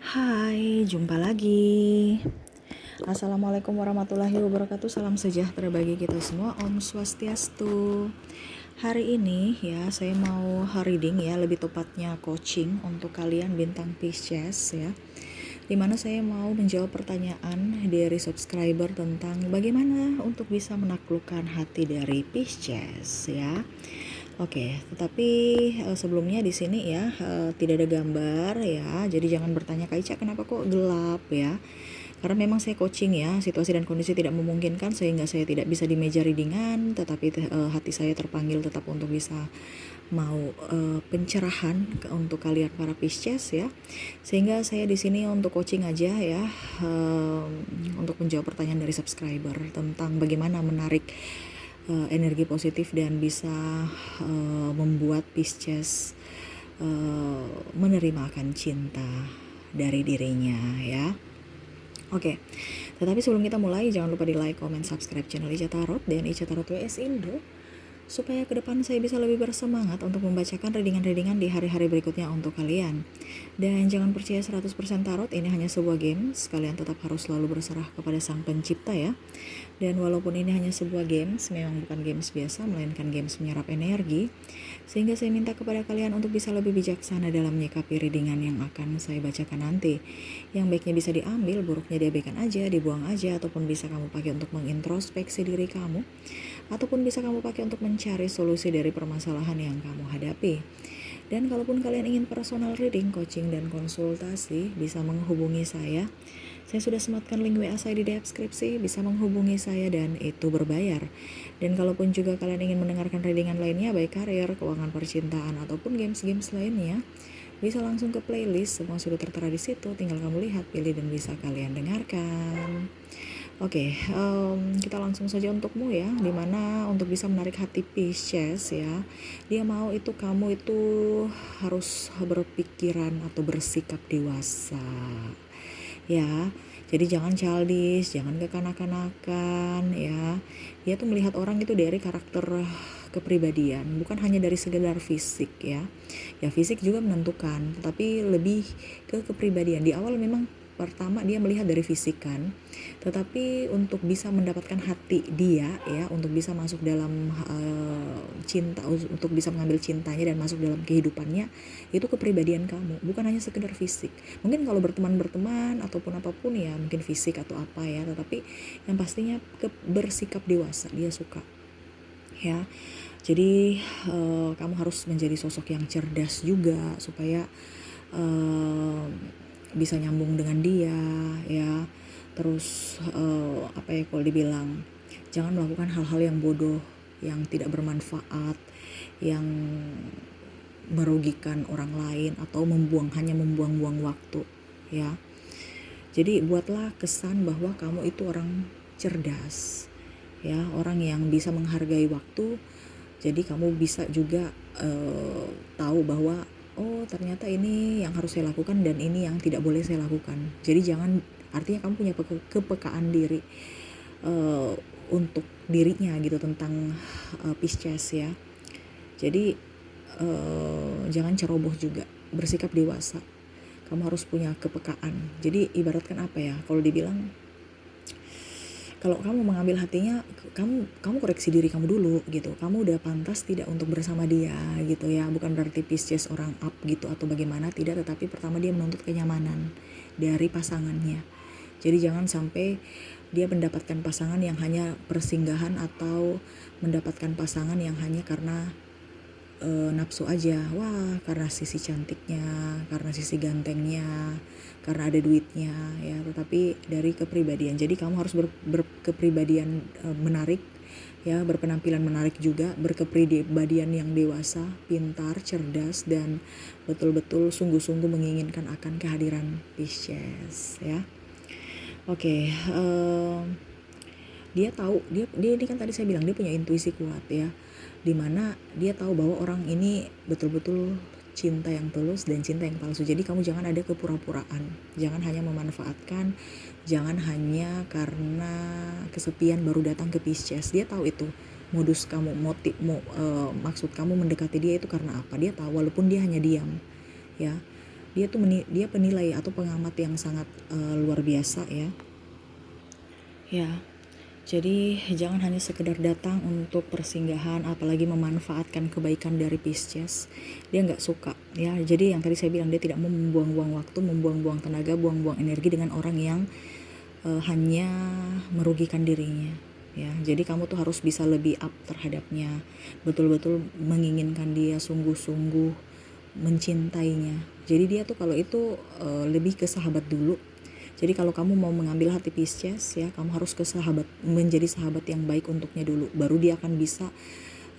Hai, jumpa lagi. Assalamualaikum warahmatullahi wabarakatuh. Salam sejahtera bagi kita semua. Om Swastiastu. Hari ini ya saya mau reading ya, lebih tepatnya coaching untuk kalian bintang Pisces ya. Dimana saya mau menjawab pertanyaan dari subscriber tentang bagaimana untuk bisa menaklukkan hati dari Pisces ya. Oke, tetapi sebelumnya di sini ya tidak ada gambar ya, jadi jangan bertanya Kak Ica kenapa kok gelap ya. Karena memang saya coaching ya, situasi dan kondisi tidak memungkinkan sehingga saya tidak bisa di meja readingan, tetapi hati saya terpanggil tetap untuk bisa mau pencerahan untuk kalian para Pisces ya. Sehingga saya di sini untuk coaching aja ya, untuk menjawab pertanyaan dari subscriber tentang bagaimana menarik energi positif dan bisa membuat Pisces menerima akan cinta dari dirinya ya. Oke, tetapi sebelum kita mulai jangan lupa di like, comment, subscribe channel Ica Tarot dan Ica Tarot WS Indo supaya ke depan saya bisa lebih bersemangat untuk membacakan readingan-readingan di hari-hari berikutnya untuk kalian. Dan jangan percaya 100% tarot, ini hanya sebuah games, kalian tetap harus selalu berserah kepada sang pencipta ya. Dan walaupun ini hanya sebuah games, memang bukan games biasa, melainkan games menyerap energi, sehingga saya minta kepada kalian untuk bisa lebih bijaksana dalam menyikapi readingan yang akan saya bacakan nanti. Yang baiknya bisa diambil, buruknya diabaikan aja, dibuang aja, ataupun bisa kamu pakai untuk mengintrospeksi diri kamu, ataupun bisa kamu pakai untuk mencari solusi dari permasalahan yang kamu hadapi. Dan kalaupun kalian ingin personal reading, coaching, dan konsultasi, bisa menghubungi saya. Saya sudah sematkan link WA saya di deskripsi, bisa menghubungi saya dan itu berbayar. Dan kalaupun juga kalian ingin mendengarkan readingan lainnya, baik karir, keuangan percintaan, ataupun games-games lainnya, bisa langsung ke playlist, semua sudah tertera di situ, tinggal kamu lihat, pilih, dan bisa kalian dengarkan. Oke, kita langsung saja untukmu ya, dimana untuk bisa menarik hati Pisces ya, dia mau itu kamu itu harus berpikiran atau bersikap dewasa ya. Jadi jangan childish, jangan kekanak-kanakan ya. Dia tuh melihat orang itu dari karakter kepribadian, bukan hanya dari sekedar fisik ya. Ya fisik juga menentukan, tapi lebih ke kepribadian. Di awal memang pertama dia melihat dari fisik kan, tetapi untuk bisa mendapatkan hati dia ya, untuk bisa masuk dalam cinta, untuk bisa mengambil cintanya dan masuk dalam kehidupannya, itu kepribadian kamu, bukan hanya sekedar fisik. Mungkin kalau berteman ataupun apapun ya, mungkin fisik atau apa ya, tetapi yang pastinya bersikap dewasa dia suka ya. Jadi kamu harus menjadi sosok yang cerdas juga supaya bisa nyambung dengan dia ya. Terus apa ya kalau dibilang, jangan melakukan hal-hal yang bodoh, yang tidak bermanfaat, yang merugikan orang lain atau hanya membuang-buang waktu ya. Jadi buatlah kesan bahwa kamu itu orang cerdas ya, orang yang bisa menghargai waktu. Jadi kamu bisa juga tahu bahwa oh ternyata ini yang harus saya lakukan dan ini yang tidak boleh saya lakukan. Jadi jangan, artinya kamu punya kepekaan diri untuk dirinya gitu, tentang Pisces ya. Jadi jangan ceroboh juga, bersikap dewasa. Kamu harus punya kepekaan. Jadi ibaratkan apa ya, kalau dibilang, kalau kamu mengambil hatinya, kamu koreksi diri kamu dulu gitu. Kamu udah pantas tidak untuk bersama dia gitu ya. Bukan berarti Pisces orang up gitu atau bagaimana, tidak. Tetapi pertama dia menuntut kenyamanan dari pasangannya. Jadi jangan sampai dia mendapatkan pasangan yang hanya persinggahan, atau mendapatkan pasangan yang hanya karena nafsu aja. Wah, karena sisi cantiknya, karena sisi gantengnya, karena ada duitnya ya, tetapi dari kepribadian. Jadi kamu harus berkepribadian menarik ya, berpenampilan menarik juga, berkepribadian yang dewasa, pintar, cerdas, dan betul-betul sungguh-sungguh menginginkan akan kehadiran Pisces ya. Oke, dia tahu, dia ini kan tadi saya bilang dia punya intuisi kuat ya, dimana dia tahu bahwa orang ini betul-betul cinta yang tulus dan cinta yang palsu. Jadi kamu jangan ada kepura-puraan, jangan hanya memanfaatkan, jangan hanya karena kesepian baru datang ke Pisces. Dia tahu itu modus kamu, maksud kamu mendekati dia itu karena apa. Dia tahu walaupun dia hanya diam ya. Dia penilai atau pengamat yang sangat luar biasa ya. Ya, jadi jangan hanya sekedar datang untuk persinggahan, apalagi memanfaatkan kebaikan dari Pisces. Dia nggak suka ya. Jadi yang tadi saya bilang, dia tidak mau membuang-buang waktu, membuang-buang tenaga, buang-buang energi dengan orang yang hanya merugikan dirinya. Ya, jadi kamu tuh harus bisa lebih up terhadapnya, betul-betul menginginkan dia, sungguh-sungguh mencintainya. Jadi dia tuh kalau itu lebih ke sahabat dulu. Jadi kalau kamu mau mengambil hati Pisces ya, kamu harus menjadi sahabat yang baik untuknya dulu. Baru dia akan bisa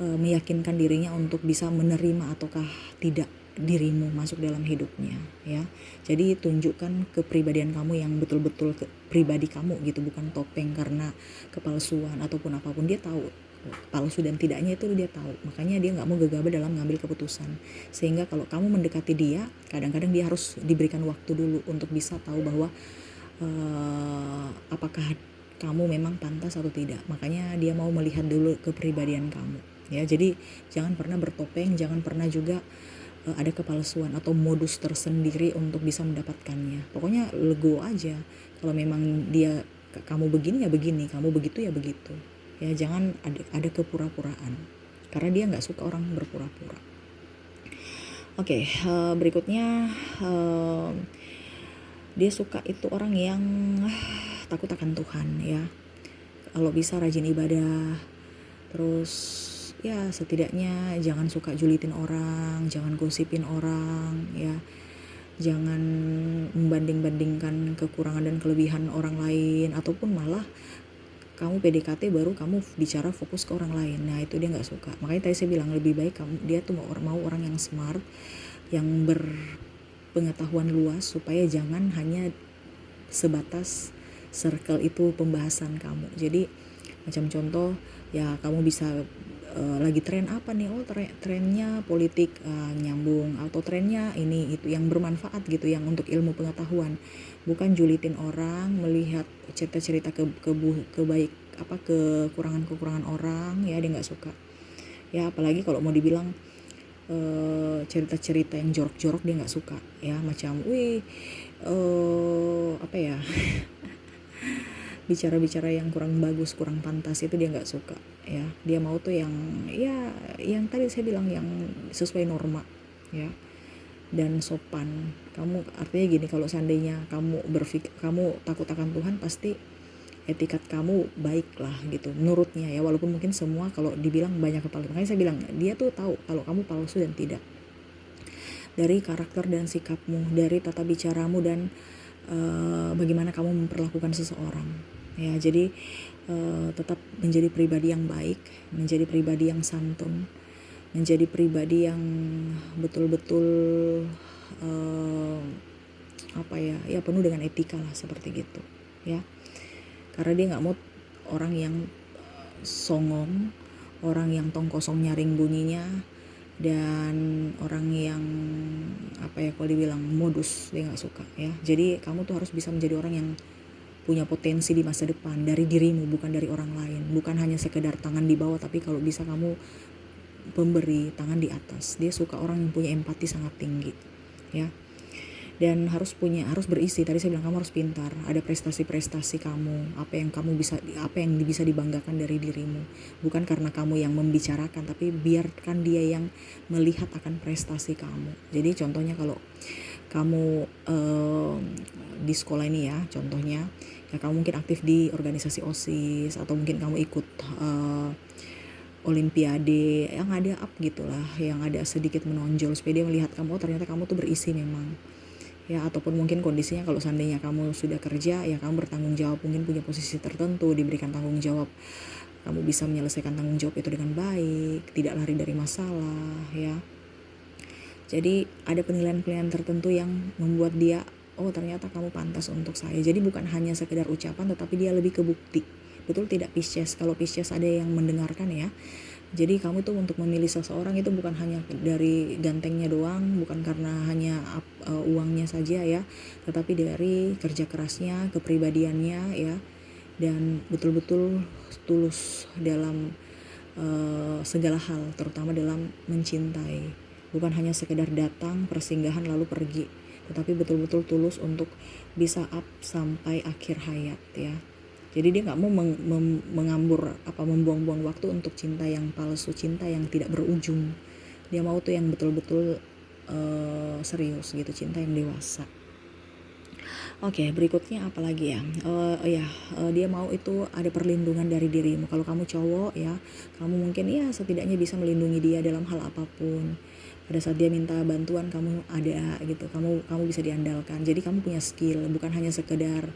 meyakinkan dirinya untuk bisa menerima ataukah tidak dirimu masuk dalam hidupnya ya. Jadi tunjukkan kepribadian kamu yang betul-betul pribadi kamu gitu, bukan topeng karena kepalsuan ataupun apapun. Dia tahu palsu dan tidaknya itu dia tahu, makanya dia nggak mau gegabah dalam mengambil keputusan. Sehingga kalau kamu mendekati dia, kadang-kadang dia harus diberikan waktu dulu untuk bisa tahu bahwa apakah kamu memang pantas atau tidak. Makanya dia mau melihat dulu kepribadian kamu ya. Jadi jangan pernah bertopeng, jangan pernah juga ada kepalsuan atau modus tersendiri untuk bisa mendapatkannya. Pokoknya legowo aja. Kalau memang kamu begini ya begini, kamu begitu ya begitu. Ya jangan ada kepura-puraan. Karena dia nggak suka orang berpura-pura. Oke, berikutnya dia suka itu orang yang takut akan Tuhan ya. Kalau bisa rajin ibadah. Terus ya setidaknya jangan suka julitin orang, jangan gosipin orang ya. Jangan membanding-bandingkan kekurangan dan kelebihan orang lain, ataupun malah kamu PDKT baru kamu bicara fokus ke orang lain. Nah itu dia nggak suka. Makanya tadi saya bilang lebih baik dia tuh mau orang yang smart, yang berpengetahuan luas, supaya jangan hanya sebatas circle itu pembahasan kamu. Jadi macam contoh ya, kamu bisa lagi tren apa nih, oh trennya politik, nyambung, atau trennya ini itu yang bermanfaat gitu, yang untuk ilmu pengetahuan, bukan julitin orang, melihat cerita-cerita kekurangan orang ya. Dia nggak suka ya, apalagi kalau mau dibilang cerita-cerita yang jorok-jorok dia nggak suka ya, macam apa ya bicara-bicara yang kurang bagus, kurang pantas, itu dia nggak suka ya. Dia mau tuh yang ya, yang tadi saya bilang, yang sesuai norma ya, dan sopan. Kamu artinya gini, kalau seandainya kamu kamu takut akan Tuhan, pasti etikat kamu baik lah gitu menurutnya ya, walaupun mungkin semua kalau dibilang banyak kepala. Makanya saya bilang dia tuh tahu kalau kamu palsu dan tidak, dari karakter dan sikapmu, dari tata bicaramu, dan bagaimana kamu memperlakukan seseorang ya. Jadi tetap menjadi pribadi yang baik, menjadi pribadi yang santun, menjadi pribadi yang betul-betul ya penuh dengan etika lah, seperti gitu ya. Karena dia nggak mau orang yang songong, orang yang tong kosong nyaring bunyinya, dan orang yang kalau dibilang modus, dia nggak suka ya. Jadi kamu tuh harus bisa menjadi orang yang punya potensi di masa depan dari dirimu, bukan dari orang lain. Bukan hanya sekedar tangan di bawah, tapi kalau bisa kamu pemberi, tangan di atas. Dia suka orang yang punya empati sangat tinggi ya. Dan harus berisi. Tadi saya bilang kamu harus pintar, ada prestasi-prestasi kamu, apa yang bisa dibanggakan dari dirimu, bukan karena kamu yang membicarakan, tapi biarkan dia yang melihat akan prestasi kamu. Jadi contohnya kalau kamu di sekolah ini ya, contohnya ya, kamu mungkin aktif di organisasi OSIS, atau mungkin kamu ikut olimpiade yang ada gitulah, yang ada sedikit menonjol, supaya dia melihat kamu, oh ternyata kamu tuh berisi memang ya. Ataupun mungkin kondisinya kalau seandainya kamu sudah kerja ya, kamu bertanggung jawab, mungkin punya posisi tertentu, diberikan tanggung jawab, kamu bisa menyelesaikan tanggung jawab itu dengan baik, tidak lari dari masalah ya. Jadi ada penilaian-penilaian tertentu yang membuat dia, oh ternyata kamu pantas untuk saya. Jadi bukan hanya sekedar ucapan, tetapi dia lebih ke bukti. Betul tidak Pisces? Kalau Pisces ada yang mendengarkan ya, jadi kamu tuh untuk memilih seseorang itu bukan hanya dari gantengnya doang, bukan karena hanya uangnya saja ya, tetapi dari kerja kerasnya, kepribadiannya ya, dan betul-betul tulus dalam segala hal, terutama dalam mencintai. Bukan hanya sekedar datang persinggahan lalu pergi, tetapi betul-betul tulus untuk bisa up sampai akhir hayat ya. Jadi dia nggak mau mengambur membuang-buang waktu untuk cinta yang palsu, cinta yang tidak berujung. Dia mau tuh yang betul-betul serius gitu, cinta yang dewasa. Oke, berikutnya apa lagi ya? Dia mau itu ada perlindungan dari dirimu. Kalau kamu cowok ya, kamu mungkin ya setidaknya bisa melindungi dia dalam hal apapun. Pada saat dia minta bantuan kamu ada gitu. Kamu bisa diandalkan. Jadi kamu punya skill, bukan hanya sekedar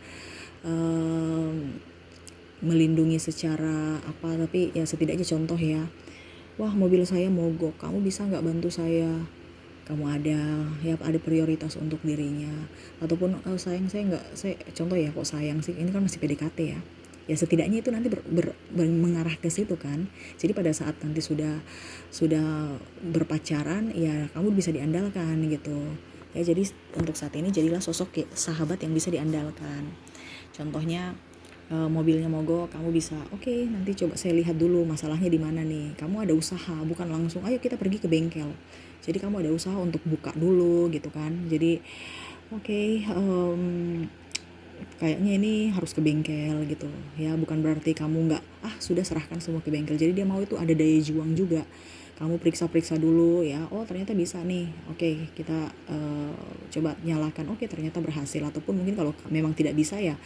melindungi secara tapi ya setidaknya contoh ya. Wah, mobil saya mogok, kamu bisa nggak bantu saya? Kamu ada prioritas untuk dirinya. Ataupun sayang saya contoh ya, kok sayang sih, ini kan masih PDKT ya. Ya setidaknya itu nanti mengarah ke situ kan. Jadi pada saat nanti sudah berpacaran ya kamu bisa diandalkan gitu ya. Jadi untuk saat ini jadilah sosok sahabat yang bisa diandalkan. Contohnya mobilnya mogok, kamu bisa oke, nanti coba saya lihat dulu masalahnya di mana nih. Kamu ada usaha, bukan langsung ayo kita pergi ke bengkel. Jadi kamu ada usaha untuk buka dulu gitu kan. Jadi kayaknya ini harus ke bengkel gitu ya, bukan berarti kamu nggak sudah serahkan semua ke bengkel. Jadi dia mau itu ada daya juang juga. Kamu periksa dulu ya, oh ternyata bisa nih, oke kita coba nyalakan, oke ternyata berhasil. Ataupun mungkin kalau memang tidak bisa ya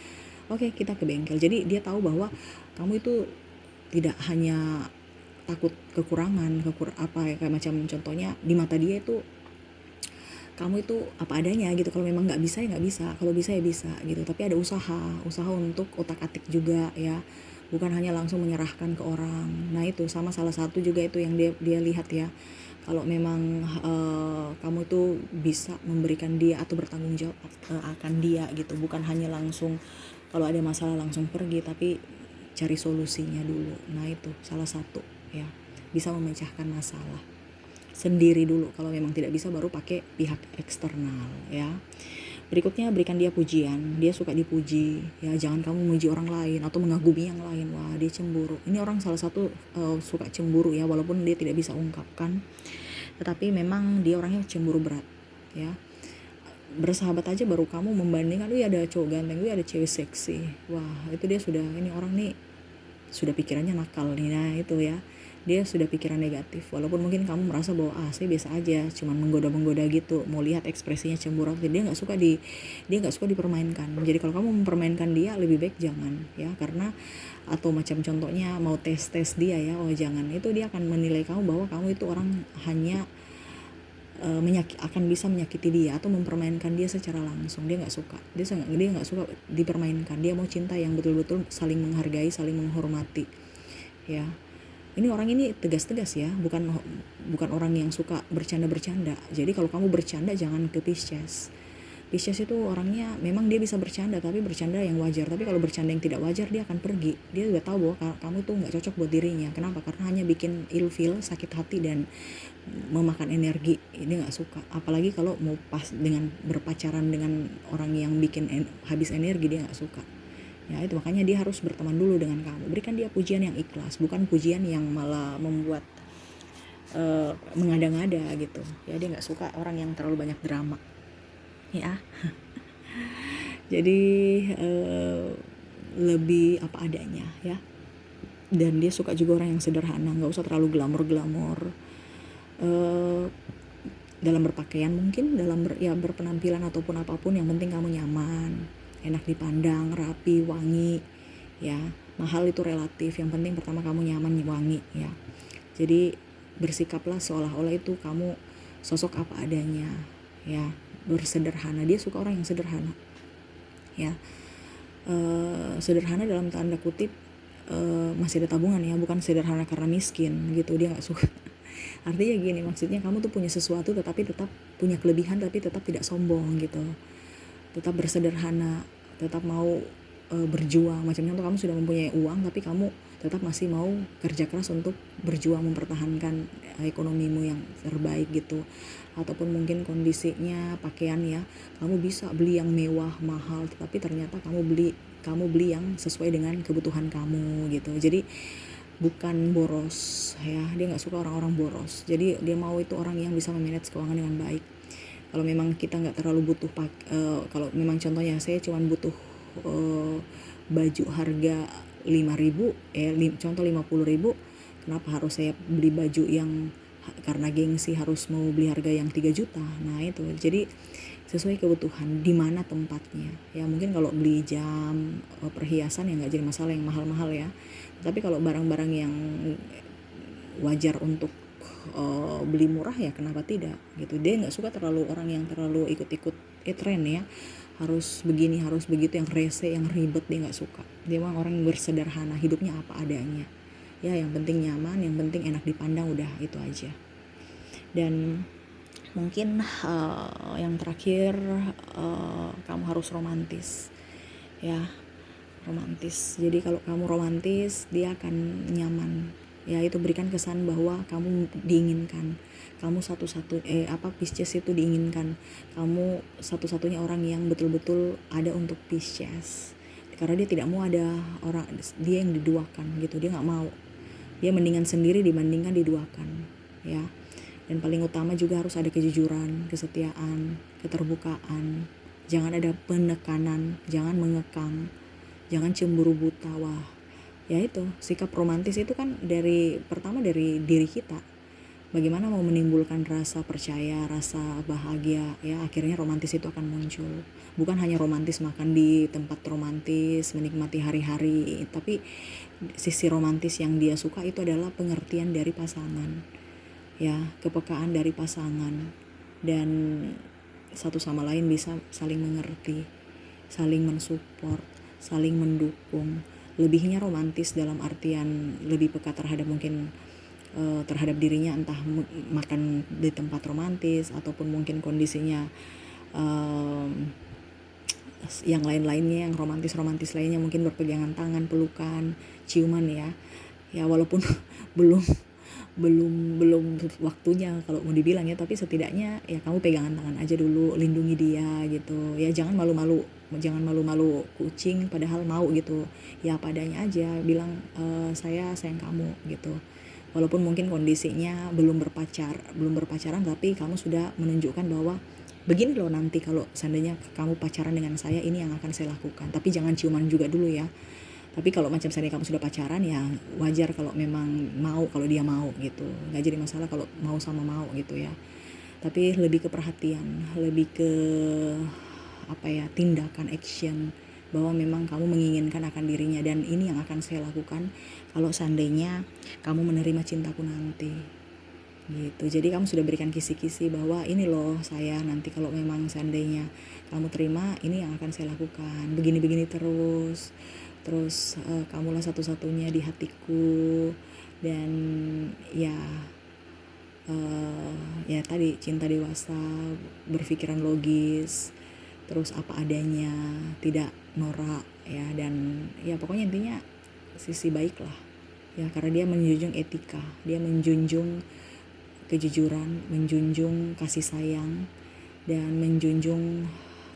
oke kita ke bengkel. Jadi dia tahu bahwa kamu itu tidak hanya takut kekurangan, kayak macam contohnya di mata dia itu kamu itu apa adanya gitu. Kalau memang nggak bisa ya nggak bisa, kalau bisa ya bisa gitu. Tapi ada usaha untuk otak-atik juga ya, bukan hanya langsung menyerahkan ke orang. Nah itu sama salah satu juga itu yang dia lihat ya. Kalau memang kamu tuh bisa memberikan dia atau bertanggung jawab akan dia gitu, bukan hanya langsung kalau ada masalah langsung pergi, tapi cari solusinya dulu. Nah itu salah satu ya, bisa memecahkan masalah sendiri dulu. Kalau memang tidak bisa baru pakai pihak eksternal ya. Berikutnya berikan dia pujian. Dia suka dipuji ya, jangan kamu memuji orang lain atau mengagumi yang lain. Wah, dia cemburu. Ini orang salah satu suka cemburu ya, walaupun dia tidak bisa ungkapkan, tetapi memang dia orangnya cemburu berat ya. Bersahabat aja baru kamu membandingkan, ada cowok ganteng, ada cewek seksi. Wah, itu dia sudah, ini orang nih sudah pikirannya nakal nih. Nah itu ya, dia sudah pikiran negatif. Walaupun mungkin kamu merasa bahwa saya biasa aja, cuman menggoda gitu, mau lihat ekspresinya cemburu. Dia nggak suka dipermainkan. Jadi kalau kamu mempermainkan dia, lebih baik jangan ya. Karena atau macam contohnya mau tes dia ya, jangan. Itu dia akan menilai kamu bahwa kamu itu orang hanya akan bisa menyakiti dia atau mempermainkan dia secara langsung. Dia nggak suka dipermainkan. Dia mau cinta yang betul-betul saling menghargai, saling menghormati ya. Ini orang ini tegas ya, bukan orang yang suka bercanda. Jadi kalau kamu bercanda jangan ke Pisces itu orangnya memang dia bisa bercanda, tapi bercanda yang wajar. Tapi kalau bercanda yang tidak wajar, dia akan pergi. Dia udah tahu bahwa kamu tuh nggak cocok buat dirinya. Kenapa? Karena hanya bikin ilfeel, sakit hati, dan memakan energi. Dia nggak suka. Apalagi kalau mau pas dengan berpacaran dengan orang yang bikin habis energi, dia nggak suka. Ya itu makanya dia harus berteman dulu dengan kamu. Berikan dia pujian yang ikhlas, bukan pujian yang malah membuat mengada-ngada gitu. Ya dia nggak suka orang yang terlalu banyak drama. Ya. Jadi lebih apa adanya ya. Dan dia suka juga orang yang sederhana, nggak usah terlalu glamor. Dalam berpakaian mungkin, dalam berpenampilan ataupun apapun, yang penting kamu nyaman, enak dipandang, rapi, wangi ya. Mahal itu relatif, yang penting pertama kamu nyaman, wangi ya. Jadi bersikaplah seolah-olah itu kamu sosok apa adanya ya, bersederhana. Dia suka orang yang sederhana ya. Sederhana dalam tanda kutip masih ada tabungan ya, bukan sederhana karena miskin gitu. Dia nggak suka. Artinya gini, maksudnya kamu tuh punya sesuatu tetapi tetap punya kelebihan, tapi tetap tidak sombong gitu. Tetap bersederhana, tetap mau berjuang. Macam contoh, kamu sudah mempunyai uang tapi kamu tetap masih mau kerja keras untuk berjuang mempertahankan ekonomimu yang terbaik gitu. Ataupun mungkin kondisinya pakaian ya, kamu bisa beli yang mewah, mahal, tetapi ternyata kamu beli yang sesuai dengan kebutuhan kamu gitu. Jadi bukan boros ya. Dia nggak suka orang-orang boros. Jadi dia mau itu orang yang bisa memanage keuangan dengan baik. Kalau memang kita nggak terlalu butuh kalau memang contohnya saya cuma butuh baju harga 5.000, contoh 50.000, kenapa harus saya beli baju yang karena gengsi harus mau beli harga yang 3 juta. Nah itu, jadi sesuai kebutuhan di mana tempatnya ya. Mungkin kalau beli jam, perhiasan ya nggak jadi masalah yang mahal-mahal ya, tapi kalau barang-barang yang wajar untuk beli murah ya kenapa tidak gitu. Dia nggak suka terlalu orang yang terlalu ikut-ikut tren ya, harus begini harus begitu, yang rese yang ribet dia nggak suka. Dia mah orang bersederhana, hidupnya apa adanya ya, yang penting nyaman, yang penting enak dipandang, udah itu aja. Dan mungkin yang terakhir, kamu harus romantis ya, romantis. Jadi kalau kamu romantis dia akan nyaman ya. Itu berikan kesan bahwa kamu diinginkan, kamu Pisces itu diinginkan, kamu satu-satunya orang yang betul-betul ada untuk Pisces, karena dia tidak mau ada orang dia yang diduakan gitu. Dia nggak mau, dia mendingan sendiri dibandingkan diduakan ya. Dan paling utama juga harus ada kejujuran, kesetiaan, keterbukaan. Jangan ada penekanan, jangan mengekang, jangan cemburu buta. Wah, ya itu sikap romantis itu kan pertama dari diri kita. Bagaimana mau menimbulkan rasa percaya, rasa bahagia ya, akhirnya romantis itu akan muncul. Bukan hanya romantis makan di tempat romantis, menikmati hari-hari, tapi sisi romantis yang dia suka itu adalah pengertian dari pasangan ya, kepekaan dari pasangan, dan satu sama lain bisa saling mengerti, saling mensupport, saling mendukung. Lebihnya romantis dalam artian lebih peka terhadap mungkin terhadap dirinya, entah makan di tempat romantis ataupun mungkin kondisinya yang lain-lainnya, yang romantis lainnya, mungkin berpegangan tangan, pelukan, ciuman ya. Ya walaupun belum waktunya kalau mau dibilang ya, tapi setidaknya ya kamu pegangan tangan aja dulu, lindungi dia gitu ya. Jangan malu-malu kucing padahal mau gitu ya, padanya aja bilang saya sayang kamu gitu. Walaupun mungkin kondisinya belum berpacaran, tapi kamu sudah menunjukkan bahwa begini loh, nanti kalau seandainya kamu pacaran dengan saya, ini yang akan saya lakukan. Tapi jangan ciuman juga dulu ya. Tapi kalau macam seandainya kamu sudah pacaran ya wajar kalau memang mau, kalau dia mau gitu. Nggak jadi masalah kalau mau sama mau gitu ya. Tapi lebih ke perhatian, lebih ke tindakan, action, bahwa memang kamu menginginkan akan dirinya, dan ini yang akan saya lakukan kalau seandainya kamu menerima cintaku nanti gitu. Jadi kamu sudah berikan kisi-kisi bahwa ini loh saya, nanti kalau memang seandainya kamu terima, ini yang akan saya lakukan, begini-begini terus kamulah satu-satunya di hatiku. Dan ya tadi, cinta dewasa, berpikiran logis, terus apa adanya, tidak norak ya. Dan ya pokoknya intinya sisi baik lah ya, karena dia menjunjung etika, dia menjunjung kejujuran, menjunjung kasih sayang, dan menjunjung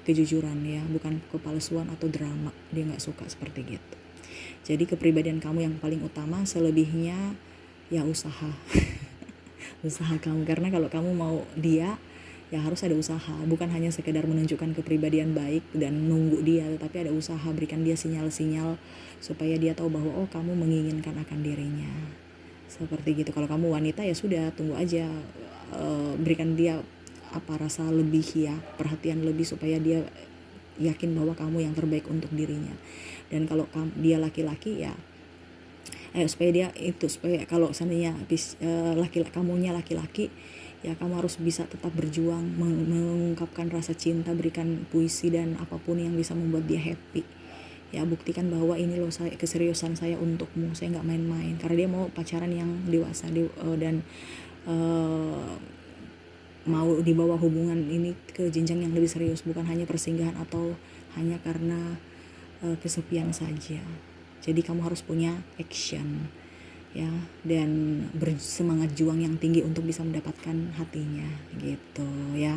kejujuran ya, bukan kepalsuan atau drama. Dia nggak suka seperti gitu. Jadi kepribadian kamu yang paling utama, selebihnya ya usaha usaha kamu. Karena kalau kamu mau dia ya harus ada usaha, bukan hanya sekedar menunjukkan kepribadian baik dan nunggu dia, tetapi ada usaha. Berikan dia sinyal-sinyal supaya dia tahu bahwa kamu menginginkan akan dirinya, seperti gitu. Kalau kamu wanita ya sudah, tunggu aja, berikan dia rasa lebih ya, perhatian lebih, supaya dia yakin bahwa kamu yang terbaik untuk dirinya. Dan kalau dia laki-laki ya supaya kalau seandainya kamunya laki-laki ya, kamu harus bisa tetap berjuang mengungkapkan rasa cinta, berikan puisi dan apapun yang bisa membuat dia happy ya. Buktikan bahwa ini loh keseriusan saya untukmu, saya nggak main-main, karena dia mau pacaran yang dewasa dan mau dibawa hubungan ini ke jenjang yang lebih serius, bukan hanya persinggahan atau hanya karena kesepian saja. Jadi kamu harus punya action ya, dan bersemangat juang yang tinggi untuk bisa mendapatkan hatinya gitu ya.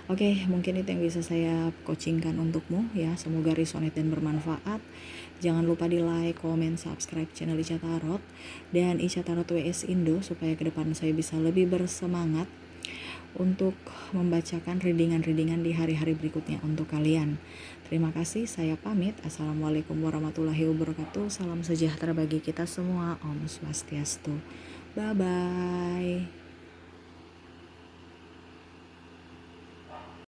Oke, mungkin itu yang bisa saya coachingkan untukmu ya. Semoga resonate dan bermanfaat. Jangan lupa di like, comment, subscribe channel Ica Tarot dan Ica Tarot WS Indo, supaya ke depan saya bisa lebih bersemangat untuk membacakan readingan-readingan di hari-hari berikutnya untuk kalian. Terima kasih, saya pamit. Assalamualaikum warahmatullahi wabarakatuh. Salam sejahtera bagi kita semua. Om Swastiastu. Bye-bye.